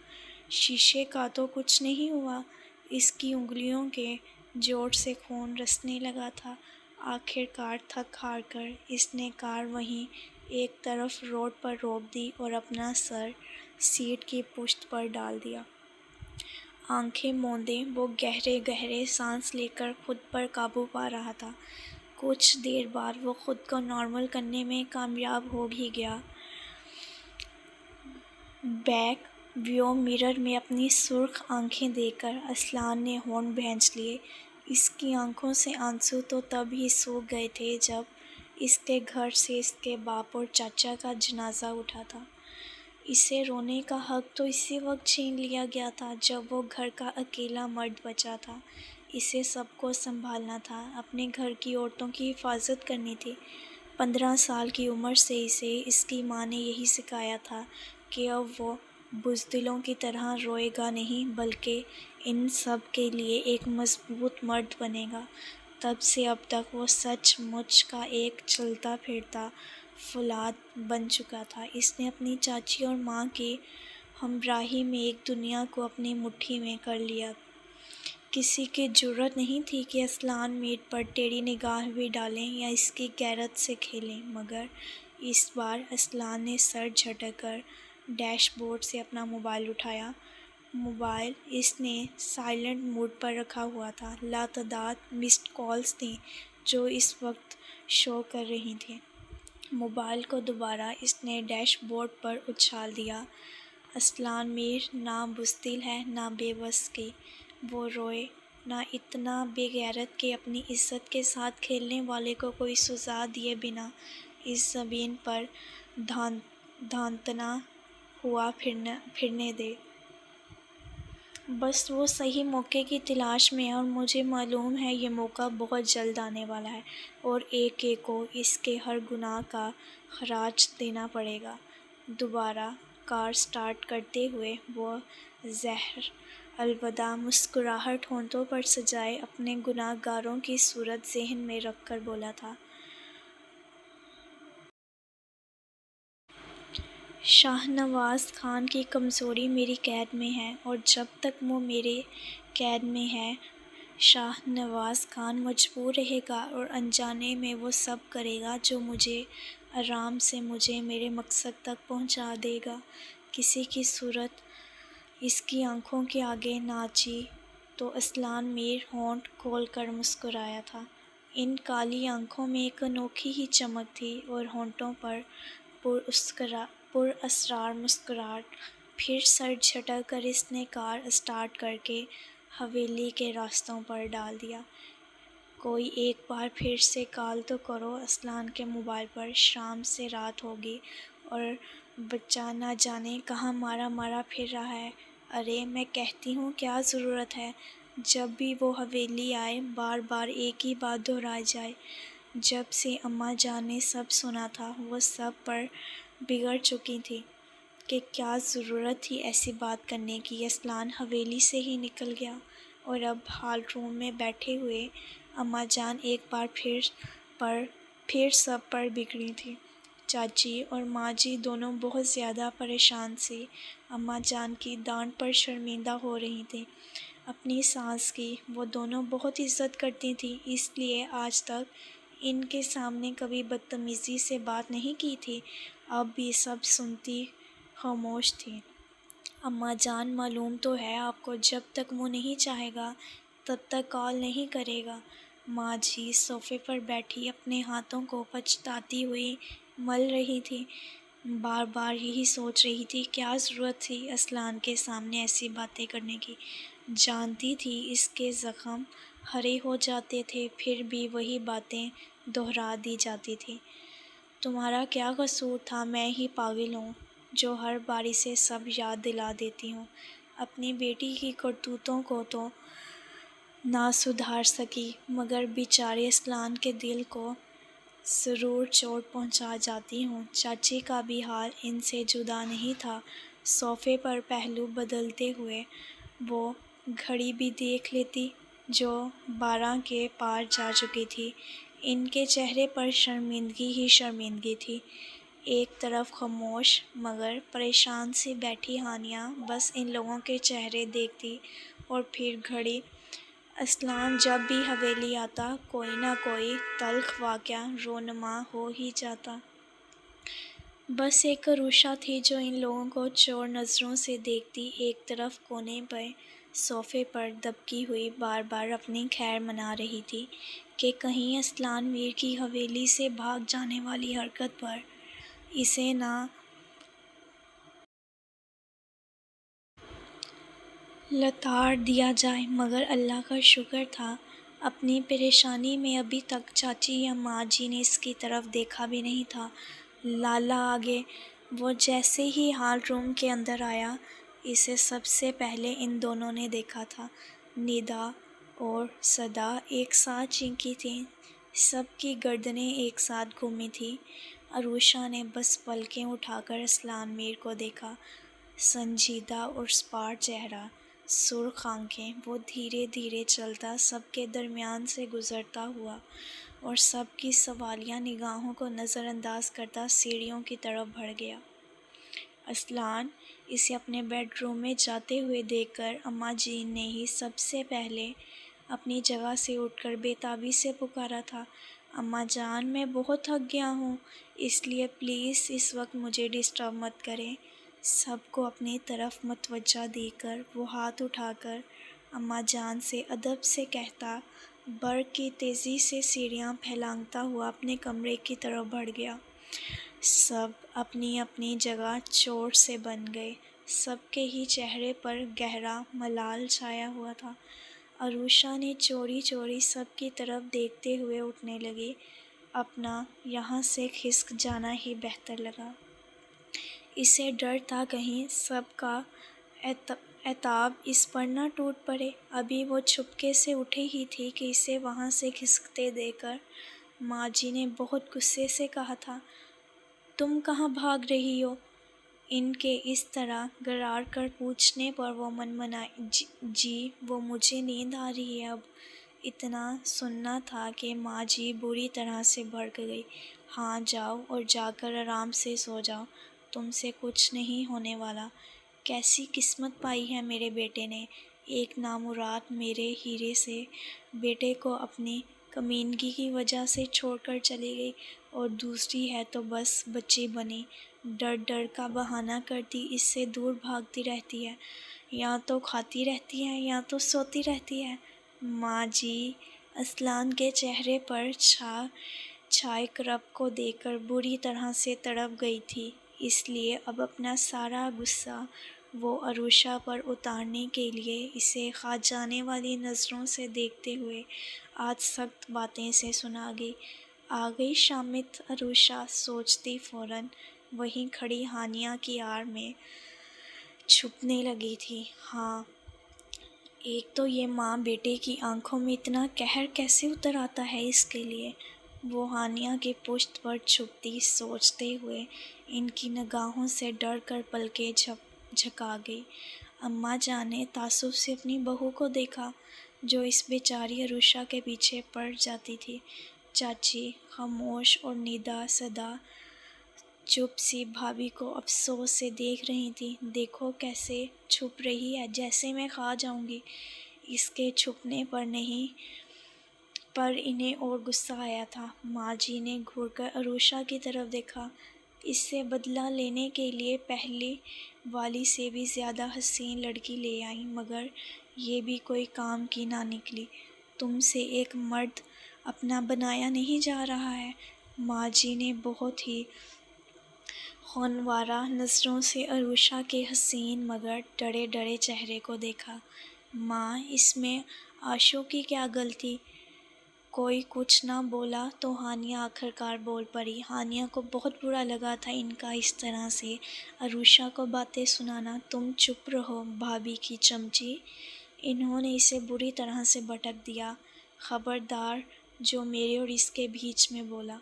شیشے کا تو کچھ نہیں ہوا، اس کی انگلیوں کے جوڑ سے خون رسنے لگا تھا۔ آخر کار تھک ہار کر اس نے کار وہیں ایک طرف روڈ پر روک دی اور اپنا سر سیٹ کی پشت پر ڈال دیا۔ آنکھیں موندے وہ گہرے گہرے سانس لے کر خود پر قابو پا رہا تھا۔ کچھ دیر بعد وہ خود کو نارمل کرنے میں کامیاب ہو بھی گیا۔ بیک ویو مرر میں اپنی سرخ آنکھیں دیکھ کر اسلان نے ہونٹ بھینچ لیے۔ اس کی آنکھوں سے آنسو تو تب ہی سوکھ گئے تھے جب اس کے گھر سے اس کے باپ اور چاچا کا جنازہ اٹھا تھا۔ اسے رونے کا حق تو اسی وقت چھین لیا گیا تھا جب وہ گھر کا اکیلا مرد بچا تھا۔ اسے سب کو سنبھالنا تھا، اپنے گھر کی عورتوں کی حفاظت کرنی تھی۔ 15 سال کی عمر سے اسے اس کی ماں نے یہی سکھایا تھا کہ اب وہ بزدلوں کی طرح روئے گا نہیں بلکہ ان سب کے لیے ایک مضبوط مرد بنے گا۔ تب سے اب تک وہ سچ مچ کا ایک چلتا پھرتا فولاد بن چکا تھا۔ اس نے اپنی چاچی اور ماں کی ہمراہی میں ایک دنیا کو اپنی مٹھی میں کر لیا۔ کسی کی جرأت نہیں تھی کہ اسلان میر پر ٹیڑھی نگاہ بھی ڈالیں یا اس کی غیرت سے کھیلیں، مگر اس بار اسلان نے سر جھٹک کر ڈیش بورڈ سے اپنا موبائل اٹھایا۔ موبائل اس نے سائلنٹ موڈ پر رکھا ہوا تھا۔ لاتعداد مسڈ کالز تھیں جو اس وقت شو کر رہی تھیں۔ موبائل کو دوبارہ اس نے ڈیش بورڈ پر اچھال دیا۔ اسلان میر نہ بزدل ہے نہ بے بس کی، وہ روئے نہ اتنا بے غیرت کہ اپنی عزت کے ساتھ کھیلنے والے کو کوئی سزا دیے بنا اس زمین پر دھانتنا ہوا پھرنے دے۔ بس وہ صحیح موقع کی تلاش میں ہے اور مجھے معلوم ہے یہ موقع بہت جلد آنے والا ہے اور ایک ایک کو اس کے ہر گناہ کا خراج دینا پڑے گا۔ دوبارہ کار سٹارٹ کرتے ہوئے وہ زہر الوداع مسکراہٹ ہونٹوں پر سجائے اپنے گناہ گاروں کی صورت ذہن میں رکھ کر بولا تھا۔ شاہ نواز خان کی کمزوری میری قید میں ہے اور جب تک وہ میرے قید میں ہے شاہ نواز خان مجبور رہے گا اور انجانے میں وہ سب کرے گا جو مجھے آرام سے مجھے میرے مقصد تک پہنچا دے گا۔ کسی کی صورت اس کی آنکھوں کے آگے ناچی تو اسلان میر ہونٹ کھول کر مسکرایا تھا۔ ان کالی آنکھوں میں ایک انوکھی ہی چمک تھی اور ہونٹوں پر پر اسرار مسکراہٹ۔ پھر سر جھٹک کر اس نے کار اسٹارٹ کر کے حویلی کے راستوں پر ڈال دیا۔ کوئی ایک بار پھر سے کال تو کرو اسلان کے موبائل پر، شام سے رات ہوگی اور بچہ نہ جانے کہاں مارا مارا پھر رہا ہے۔ ارے میں کہتی ہوں کیا ضرورت ہے جب بھی وہ حویلی آئے بار بار ایک ہی بات دہرائی جائے۔ جب سے اماں جان نے سب سنا تھا وہ سب پر بگڑ چکی تھی کہ کیا ضرورت تھی ایسی بات کرنے کی۔ اسلان حویلی سے ہی نکل گیا اور اب ہال روم میں بیٹھے ہوئے اماں جان ایک بار پھر سب پر بگڑی تھیں۔ چاچی اور ماں جی دونوں بہت زیادہ پریشان سی۔ اماں جان کی ڈانٹ پر شرمندہ ہو رہی تھیں۔ اپنی ساس کی وہ دونوں بہت عزت کرتی تھیں، اس لیے آج تک ان کے سامنے کبھی بدتمیزی سے بات نہیں کی تھی۔ اب بھی سب سنتی خاموش تھیں۔ اماں جان معلوم تو ہے آپ کو جب تک وہ نہیں چاہے گا تب تک کال نہیں کرے گا۔ ماں جی صوفے پر بیٹھی اپنے ہاتھوں کو پچھتاتی ہوئی مل رہی تھی، بار بار یہی سوچ رہی تھی کیا ضرورت تھی اسلان کے سامنے ایسی باتیں کرنے کی۔ جانتی تھی اس کے زخم ہرے ہو جاتے تھے پھر بھی وہی باتیں دہرا دی جاتی تھیں۔ تمہارا کیا قصور تھا، میں ہی پاگل ہوں جو ہر باری سے سب یاد دلا دیتی ہوں۔ اپنی بیٹی کی کرتوتوں کو تو نہ سدھار سکی مگر بیچارے اسلان کے دل کو ضرور چوٹ پہنچا جاتی ہوں۔ چاچی کا بھی حال ان سے جدا نہیں تھا۔ صوفے پر پہلو بدلتے ہوئے وہ گھڑی بھی دیکھ لیتی جو 12 کے پار جا چکی تھی۔ ان کے چہرے پر شرمندگی ہی شرمندگی تھی۔ ایک طرف خاموش مگر پریشان سی بیٹھی ہانیہ بس ان لوگوں کے چہرے دیکھتی اور پھر گھڑی۔ اسلان جب بھی حویلی آتا کوئی نہ کوئی تلخ واقعہ رونما ہو ہی جاتا۔ بس ایک عروشہ تھی جو ان لوگوں کو چور نظروں سے دیکھتی ایک طرف کونے پہ صوفے پر دبکی ہوئی بار بار اپنی خیر منا رہی تھی کہ کہیں اسلان میر کی حویلی سے بھاگ جانے والی حرکت پر اسے نہ لتاڑ دیا جائے، مگر اللہ کا شکر تھا اپنی پریشانی میں ابھی تک چاچی یا ماں جی نے اس کی طرف دیکھا بھی نہیں تھا۔ لالہ آگے۔ وہ جیسے ہی ہال روم کے اندر آیا اسے سب سے پہلے ان دونوں نے دیکھا تھا۔ ندا اور صدا ایک ساتھ چیخی تھیں، سب کی گردنیں ایک ساتھ گھومی تھیں۔ عروشہ نے بس پلکیں اٹھا کر اسلان میر کو دیکھا، سنجیدہ اور سپاٹ چہرہ، سرخ آنکھیں۔ وہ دھیرے دھیرے چلتا سب کے درمیان سے گزرتا ہوا اور سب کی سوالیہ نگاہوں کو نظر انداز کرتا سیڑھیوں کی طرف بڑھ گیا۔ اسلان اسے اپنے بیڈ روم میں جاتے ہوئے دیکھ کر اماں جین نے ہی سب سے پہلے اپنی جگہ سے اٹھ کر بے تابی سے پکارا تھا، اماں جان میں بہت تھک گیا ہوں، اس لیے پلیز اس وقت مجھے ڈسٹرب مت کریں۔ سب کو اپنی طرف متوجہ دیکھ کر وہ ہاتھ اٹھا کر اماں جان سے ادب سے کہتا برق کی تیزی سے سیڑھیاں پھلانگتا ہوا اپنے کمرے کی طرف بڑھ گیا۔ سب اپنی اپنی جگہ چور سے بن گئے، سب کے ہی چہرے پر گہرا ملال چھایا ہوا تھا۔ عروشہ نے چوری چوری سب کی طرف دیکھتے ہوئے اٹھنے لگی، اپنا یہاں سے کھسک جانا ہی بہتر لگا۔ اسے ڈر تھا کہیں سب کا عتاب اس پر نہ ٹوٹ پڑے۔ ابھی وہ چپکے سے اٹھی ہی تھی کہ اسے وہاں سے کھسکتے دیکھ کر ماں جی نے بہت غصے سے کہا تھا، تم کہاں بھاگ رہی ہو؟ ان کے اس طرح گرار کر پوچھنے پر وہ منمنائی، جی وہ مجھے نیند آ رہی ہے اب۔ اتنا سننا تھا کہ ماں جی بری طرح سے بھڑک گئی۔ ہاں جاؤ اور جا کر آرام سے سو جاؤ، تم سے کچھ نہیں ہونے والا۔ کیسی قسمت پائی ہے میرے بیٹے نے، ایک نامراد میرے ہیرے سے بیٹے کو اپنی کمینگی کی وجہ سے چھوڑ کر چلی گئی، اور دوسری ہے تو بس بچی بنی، ڈر ڈر کا بہانہ کرتی اس سے دور بھاگتی رہتی ہے، یا تو کھاتی رہتی ہے یا تو سوتی رہتی ہے۔ ماں جی اسلان کے چہرے پر چھائے کرب کو دیکھ کر بری طرح سے تڑپ گئی تھی، اس لیے اب اپنا سارا غصہ وہ عروشہ پر اتارنے کے لیے اسے کھا جانے والی نظروں سے دیکھتے ہوئے آج سخت باتیں سے سنا گئی۔ آ گئی شامت عروشہ سوچتی فوراً وہیں کھڑی ہانیہ کی آڑ میں چھپنے لگی تھی۔ ہاں، ایک تو یہ ماں بیٹے کی آنکھوں میں اتنا قہر کیسے اتر آتا ہے اس کے لیے۔ وہ ہانیہ کی پشت پر چھپتی سوچتے ہوئے ان کی نگاہوں سے ڈر کر پلکیں جھکا گئی۔ اماں جان نے تعصب سے اپنی بہو کو دیکھا جو اس بیچاری عروشہ کے پیچھے پڑ جاتی تھی۔ چاچی خاموش اور ندا صدا چپ سی بھابھی کو افسوس سے دیکھ رہی تھی، دیکھو کیسے چھپ رہی ہے جیسے میں کھا جاؤں گی۔ اس کے چھپنے پر نہیں پر انہیں اور غصہ آیا تھا۔ ماں جی نے گھور کر عروشہ کی طرف دیکھا، اس سے بدلہ لینے کے لیے پہلے والی سے بھی زیادہ حسین لڑکی لے آئیں مگر یہ بھی کوئی کام کی نہ نکلی، تم سے ایک مرد اپنا بنایا نہیں جا رہا ہے۔ ماں جی نے بہت ہی خونوارہ نظروں سے عروشہ کے حسین مگر ڈرے ڈرے چہرے کو دیکھا۔ ماں اس میں آشو کی کیا غلطی؟ کوئی کچھ نہ بولا تو ہانیہ آخرکار بول پڑی۔ ہانیہ کو بہت برا لگا تھا ان کا اس طرح سے عروشہ کو باتیں سنانا۔ تم چپ رہو بھابھی کی چمچی، انہوں نے اسے بری طرح سے بھٹک دیا، خبردار جو میرے اور اس کے بیچ میں بولا۔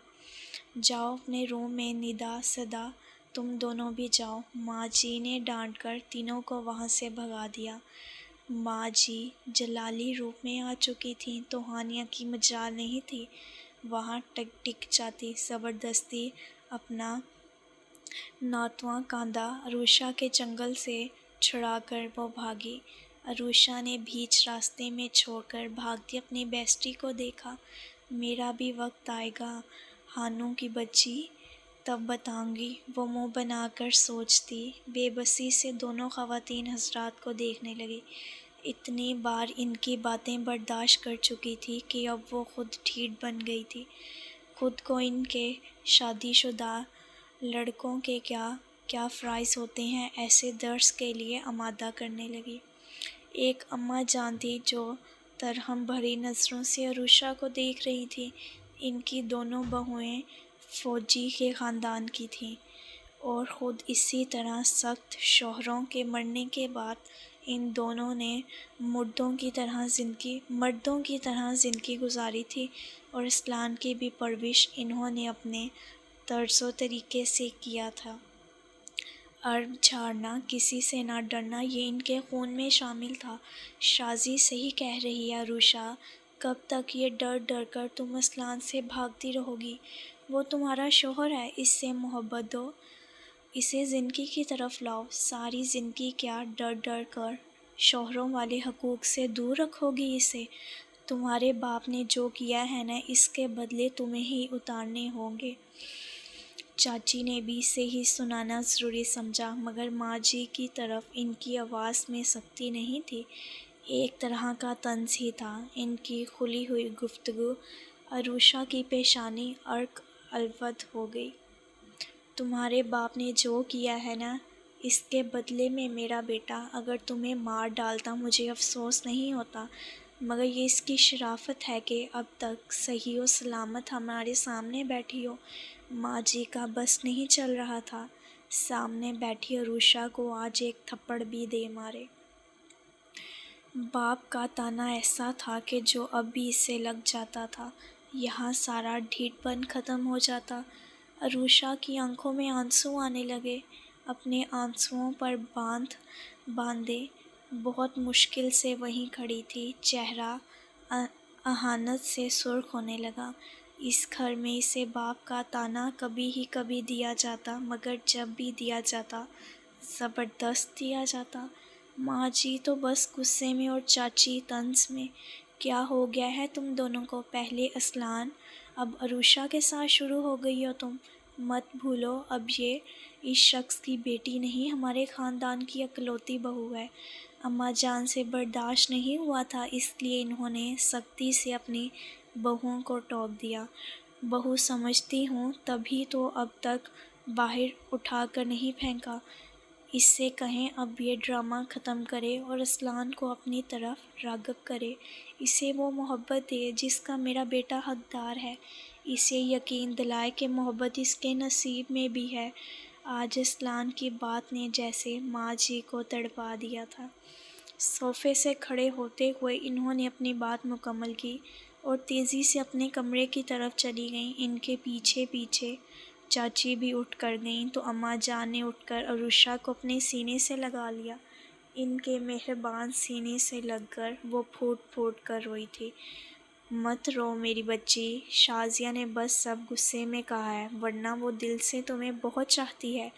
جاؤ اپنے روم میں، ندا صدا تم دونوں بھی جاؤ۔ ماں جی نے ڈانٹ کر تینوں کو وہاں سے بھگا دیا۔ ماں جی جلالی روپ میں آ چکی تھیں تو ہانیہ کی مجال نہیں تھی وہاں ٹک جاتی۔ زبردستی اپنا ناتواں کاندھا عروشا کے چنگل سے چھڑا کر وہ بھاگی۔ عروشا نے بیچ راستے میں چھوڑ کر بھاگتی اپنی بیسٹی کو دیکھا۔ میرا بھی وقت آئے گا ہانو کی بچی، تب بتاؤں گی، وہ منہ بنا کر سوچتی۔ بے بسی سے دونوں خواتین حضرات کو دیکھنے لگی۔ اتنی بار ان کی باتیں برداشت کر چکی تھی کہ اب وہ خود ڈھیٹ بن گئی تھی۔ خود کو ان کے شادی شدہ لڑکوں کے کیا کیا فرائض ہوتے ہیں ایسے درس کے لیے آمادہ کرنے لگی۔ ایک اماں جان تھی جو ترہم بھری نظروں سے عروشا کو دیکھ رہی تھی۔ ان کی دونوں بہوئیں فوجی کے خاندان کی تھیں اور خود اسی طرح سخت شوہروں کے مرنے کے بعد ان دونوں نے مردوں کی طرح زندگی گزاری تھی اور اسلام کی بھی پرورش انہوں نے اپنے طرز و طریقے سے کیا تھا۔ عرب جھاڑنا، کسی سے نہ ڈرنا، یہ ان کے خون میں شامل تھا۔ شازی صحیح کہہ رہی ہے عروشا، کب تک یہ ڈر ڈر کر تم اسلان سے بھاگتی رہو گی؟ وہ تمہارا شوہر ہے، اس سے محبت دو، اسے زندگی کی طرف لاؤ۔ ساری زندگی کیا ڈر ڈر کر شوہروں والے حقوق سے دور رکھو گی اسے؟ تمہارے باپ نے جو کیا ہے نا، اس کے بدلے تمہیں ہی اتارنے ہوں گے۔ چاچی نے بھی اسے ہی سنانا ضروری سمجھا، مگر ماں جی کی طرف ان کی آواز میں سختی نہیں تھی، ایک طرح کا طنز ہی تھا ان کی کھلی ہوئی گفتگو۔ عروشا کی پیشانی ارق الوت ہو گئی۔ تمہارے باپ نے جو کیا ہے نا، اس کے بدلے میں میرا بیٹا اگر تمہیں مار ڈالتا مجھے افسوس نہیں ہوتا، مگر یہ اس کی شرافت ہے کہ اب تک صحیح و سلامت ہمارے سامنے بیٹھی ہو۔ ماں جی کا بس نہیں چل رہا تھا سامنے بیٹھی عروشا کو آج ایک تھپڑ بھی دے مارے۔ باپ کا طعنہ ایسا تھا کہ جو اب بھی اسے لگ جاتا تھا، یہاں سارا ڈھیٹ پن ختم ہو جاتا۔ عروشا کی آنکھوں میں آنسو آنے لگے۔ اپنے آنسوؤں پر باندھے بہت مشکل سے وہیں کھڑی تھی، چہرہ اہانت سے سرخ ہونے لگا۔ اس گھر میں اسے باپ کا طعنہ کبھی ہی کبھی دیا جاتا، مگر جب بھی دیا جاتا زبردست دیا جاتا۔ ماں جی تو بس غصے میں اور چاچی طنز میں۔ کیا ہو گیا ہے تم دونوں کو؟ پہلے اسلان، اب عروشا کے ساتھ شروع ہو گئی ہو تم؟ مت بھولو اب یہ اس شخص کی بیٹی نہیں، ہمارے خاندان کی اکلوتی بہو ہے۔ اماں جان سے برداشت نہیں ہوا تھا، اس لیے انہوں نے سختی سے اپنی بہوؤں کو ٹوک دیا۔ بہو سمجھتی ہوں تبھی تو اب تک باہر اٹھا کر نہیں پھینکا۔ اس سے کہیں اب یہ ڈرامہ ختم کرے اور اسلان کو اپنی طرف راغب کرے، اسے وہ محبت دے جس کا میرا بیٹا حقدار ہے، اسے یقین دلائے کہ محبت اس کے نصیب میں بھی ہے۔ آج اسلان کی بات نے جیسے ماں جی کو تڑپا دیا تھا۔ صوفے سے کھڑے ہوتے ہوئے انہوں نے اپنی بات مکمل کی اور تیزی سے اپنے کمرے کی طرف چلی گئیں۔ ان کے پیچھے پیچھے چاچی بھی اٹھ کر گئیں تو اماں جان نے اٹھ کر عروشا کو اپنے سینے سے لگا لیا۔ ان کے مہربان سینے سے لگ کر وہ پھوٹ پھوٹ کر روئی تھی۔ مت رو میری بچی، شازیہ نے بس سب غصے میں کہا ہے، ورنہ وہ دل سے تمہیں بہت چاہتی ہے،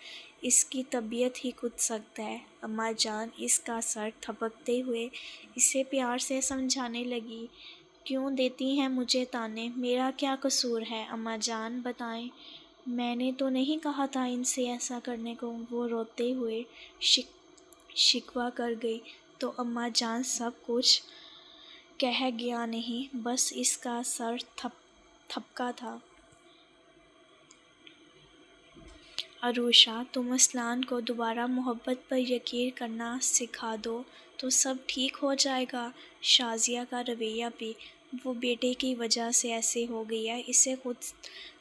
اس کی طبیعت ہی کچھ سخت ہے۔ اماں جان اس کا سر تھپکتے ہوئے اسے پیار سے سمجھانے لگی۔ کیوں دیتی ہیں مجھے طعنے؟ میرا کیا قصور ہے اماں جان بتائیں؟ میں نے تو نہیں کہا تھا ان سے ایسا کرنے کو۔ وہ روتے ہوئے شکوہ کر گئی تو اماں جان سب کچھ کہہ گیا نہیں، بس اس کا سر تھپکا تھا۔ عروشا، تم اسلان کو دوبارہ محبت پر یقین کرنا سکھا دو تو سب ٹھیک ہو جائے گا۔ شازیہ کا رویہ بھی وہ بیٹے کی وجہ سے ایسے ہو گیا ہے۔ اسے خود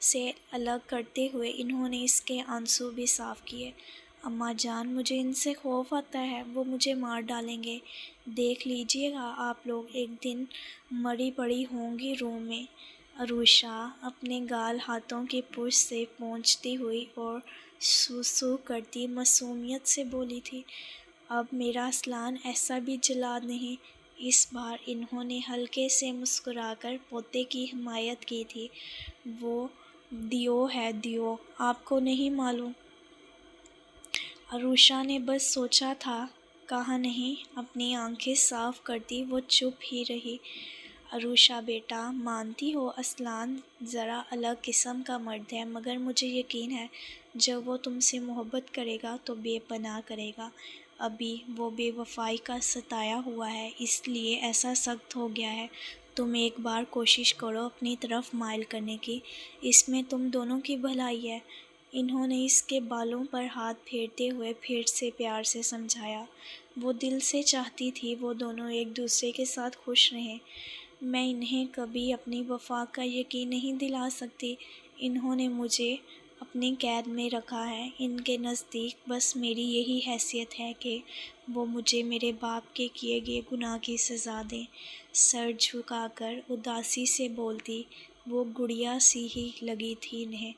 سے الگ کرتے ہوئے انہوں نے اس کے آنسو بھی صاف کیے۔ اماں جان، مجھے ان سے خوف آتا ہے، وہ مجھے مار ڈالیں گے۔ دیکھ لیجیے گا آپ لوگ، ایک دن مری پڑی ہوں گی روم میں۔ عروشہ اپنے گال ہاتھوں کی پشت سے پونچھتی ہوئی اور سو کرتی معصومیت سے بولی تھی، اب میرا اصلان ایسا بھی جلاد نہیں۔ اس بار انہوں نے ہلکے سے مسکرا کر پوتے کی حمایت کی تھی۔ وہ دیو ہے، دیو، آپ کو نہیں معلوم؟ عروشہ نے بس سوچا تھا، کہا نہیں۔ اپنی آنکھیں صاف کرتی وہ چپ ہی رہی۔ عروشہ بیٹا، مانتی ہو اصلان ذرا الگ قسم کا مرد ہے، مگر مجھے یقین ہے جب وہ تم سے محبت کرے گا تو بے پناہ کرے گا۔ ابھی وہ بے وفائی کا ستایا ہوا ہے، اس لیے ایسا سخت ہو گیا ہے۔ تم ایک بار کوشش کرو اپنی طرف مائل کرنے کی، اس میں تم دونوں کی بھلائی ہے۔ انہوں نے اس کے بالوں پر ہاتھ پھیرتے ہوئے پھر سے پیار سے سمجھایا۔ وہ دل سے چاہتی تھی وہ دونوں ایک دوسرے کے ساتھ خوش رہیں۔ میں انہیں کبھی اپنی وفا کا یقین نہیں دلا سکتی۔ انہوں نے مجھے اپنی قید میں رکھا ہے۔ ان کے نزدیک بس میری یہی حیثیت ہے کہ وہ مجھے میرے باپ کے کیے گئے گناہ کی سزا دیں۔ سر جھکا کر اداسی سے بولتی وہ گڑیا سی ہی لگی تھی انہیں۔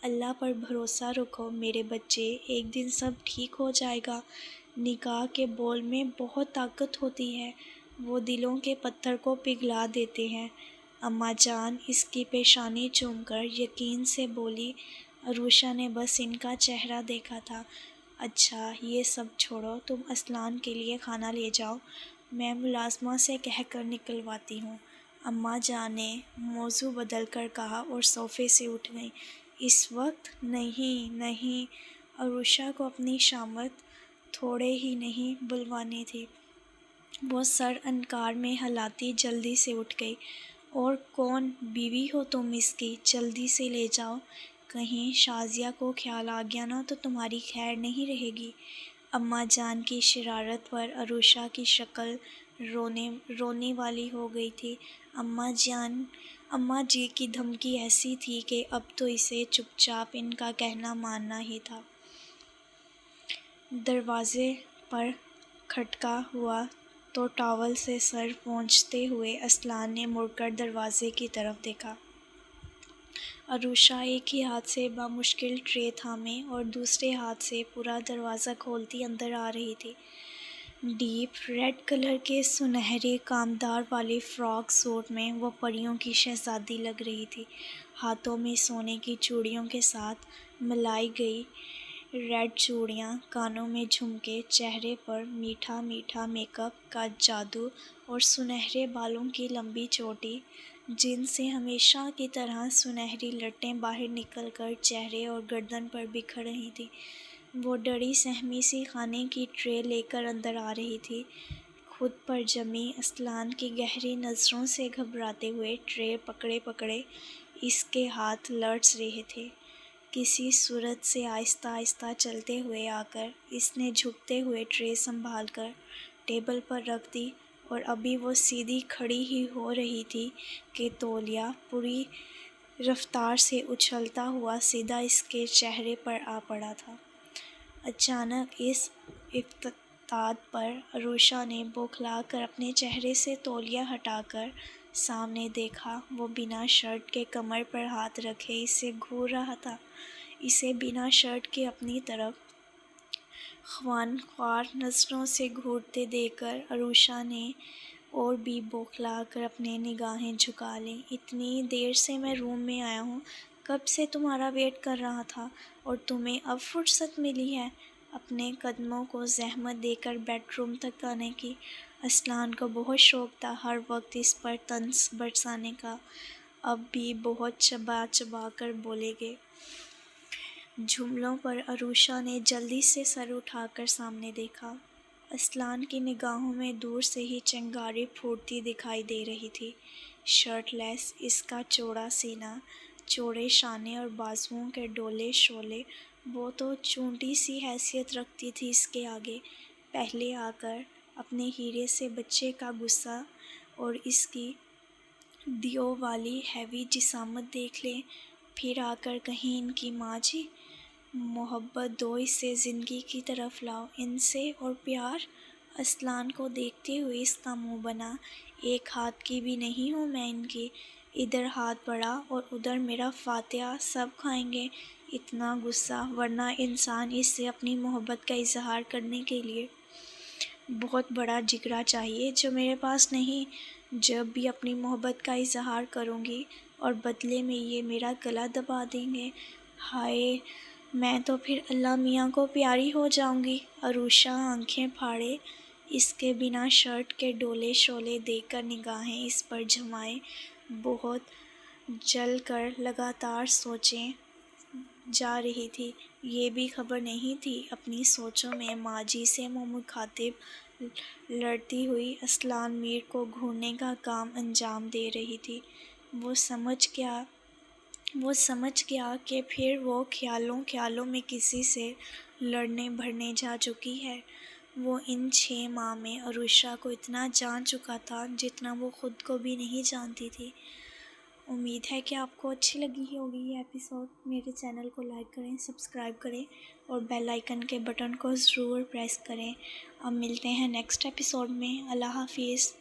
اللہ پر بھروسہ رکھو میرے بچے، ایک دن سب ٹھیک ہو جائے گا۔ نکاح کے بول میں بہت طاقت ہوتی ہے، وہ دلوں کے پتھر کو پگھلا دیتے ہیں۔ اماں جان اس کی پیشانی چوم کر یقین سے بولی۔ عروشہ نے بس ان کا چہرہ دیکھا تھا۔ اچھا یہ سب چھوڑو، تم اصلان کے لیے کھانا لے جاؤ، میں ملازمہ سے کہہ کر نکلواتی ہوں۔ اماں جان نے موضوع بدل کر کہا اور صوفے سے اٹھ گئیں۔ اس وقت؟ نہیں نہیں، عروشہ کو اپنی شامت تھوڑے ہی نہیں بلوانی تھی۔ وہ سر انکار میں ہلاتی جلدی سے اٹھ گئی۔ اور کون؟ بیوی ہو تم اس کی، جلدی سے لے جاؤ، کہیں شازیہ کو خیال آ گیا نا تو تمہاری خیر نہیں رہے گی۔ اماں جان کی شرارت پر عروشہ کی شکل رونے والی ہو گئی تھی۔ اماں جی کی دھمکی ایسی تھی کہ اب تو اسے چپ چاپ ان کا کہنا ماننا ہی تھا۔ دروازے پر کھٹکا ہوا تو ٹاول سے سر پوچھتے ہوئے اصلان نے مڑ کر دروازے کی طرف دیکھا۔ عروشہ ایک ہی ہاتھ سے بامشکل ٹرے تھامے اور دوسرے ہاتھ سے پورا دروازہ کھولتی اندر آ رہی تھی۔ ڈیپ ریڈ کلر کے سنہرے کامدار والے فراک سوٹ میں وہ پریوں کی شہزادی لگ رہی تھی۔ ہاتھوں میں سونے کی چوڑیوں کے ساتھ ملائی گئی ریڈ چوڑیاں، کانوں میں جھمکے، چہرے پر میٹھا میٹھا میک اپ کا جادو اور سنہرے بالوں کی لمبی چوٹی، جن سے ہمیشہ کی طرح سنہری لٹیں باہر نکل کر چہرے اور گردن پر بکھر رہی تھیں۔ وہ ڈری سہمی سی کھانے کی ٹرے لے کر اندر آ رہی تھی، خود پر جمی اصلان کی گہری نظروں سے گھبراتے ہوئے ٹرے پکڑے پکڑے اس کے ہاتھ لرز رہے تھے۔ کسی صورت سے آہستہ آہستہ چلتے ہوئے آ کر اس نے جھکتے ہوئے ٹرے سنبھال کر ٹیبل پر رکھ دی اور ابھی وہ سیدھی کھڑی ہی ہو رہی تھی کہ تولیہ پوری رفتار سے اچھلتا ہوا سیدھا اس کے چہرے پر آ پڑا تھا۔ اچانک اس افتتاح پر عروشہ نے بوکھلا کر اپنے چہرے سے تولیہ ہٹا کر سامنے دیکھا۔ وہ بنا شرٹ کے کمر پر ہاتھ رکھے اسے گھور رہا تھا۔ اسے بنا شرٹ کے اپنی طرف خوانخوار نظروں سے گھورتے دیکھ کر عروشہ نے اور بھی بوکھلا کر اپنی نگاہیں جھکا لیں۔ اتنی دیر سے میں روم میں آیا ہوں، کب سے تمہارا ویٹ کر رہا تھا اور تمہیں اب فرصت ملی ہے اپنے قدموں کو زحمت دے کر بیڈ روم تک آنے کی۔ اصلان کو بہت شوق تھا ہر وقت اس پر طنز برسانے کا، اب بھی بہت چبا چبا کر بولے گے۔ جملوں پر عروشہ نے جلدی سے سر اٹھا کر سامنے دیکھا۔ اصلان کی نگاہوں میں دور سے ہی چنگاری پھوٹتی دکھائی دے رہی تھی۔ شرٹ لیس اس کا چوڑا سینہ، چوڑے شانے اور بازوؤں کے ڈولے شولے، وہ تو چونٹی سی حیثیت رکھتی تھی اس کے آگے۔ پہلے آ کر اپنے ہیرے سے بچے کا غصہ اور اس کی دیو والی ہیوی جسامت دیکھ لیں، پھر آ کر کہیں ان کی ماں جی، محبت دو، اسے زندگی کی طرف لاؤ، ان سے اور پیار۔ اصلان کو دیکھتے ہوئے اس کا منہ بنا، ایک ہاتھ کی بھی نہیں ہوں میں ان کی، ادھر ہاتھ بڑھا اور ادھر میرا فاتحہ، سب کھائیں گے۔ اتنا غصہ، ورنہ انسان اس سے اپنی محبت کا اظہار کرنے کے لیے بہت بڑا جگرا چاہیے، جو میرے پاس نہیں۔ جب بھی اپنی محبت کا اظہار کروں گی اور بدلے میں یہ میرا گلا دبا دیں گے، ہائے، میں تو پھر اللہ میاں کو پیاری ہو جاؤں گی۔ عروشہ آنکھیں پھاڑے اس کے بنا شرٹ کے ڈولے شولے دیکھ کر نگاہیں اس پر جمائے بہت جل کر لگاتار سوچیں جا رہی تھی۔ یہ بھی خبر نہیں تھی اپنی سوچوں میں ماجی سے مخاطب لڑتی ہوئی اسلان میر کو گھورنے کا کام انجام دے رہی تھی۔ وہ سمجھ گیا کہ پھر وہ خیالوں میں کسی سے لڑنے بھڑنے جا چکی ہے۔ وہ ان 6 ماہ میں عروشہ کو اتنا جان چکا تھا جتنا وہ خود کو بھی نہیں جانتی تھی۔ امید ہے کہ آپ کو اچھی لگی ہوگی یہ ایپیسوڈ۔ میرے چینل کو لائک کریں، سبسکرائب کریں اور بیل آئیکن کے بٹن کو ضرور پریس کریں۔ اب ملتے ہیں نیکسٹ ایپیسوڈ میں۔ اللہ حافظ۔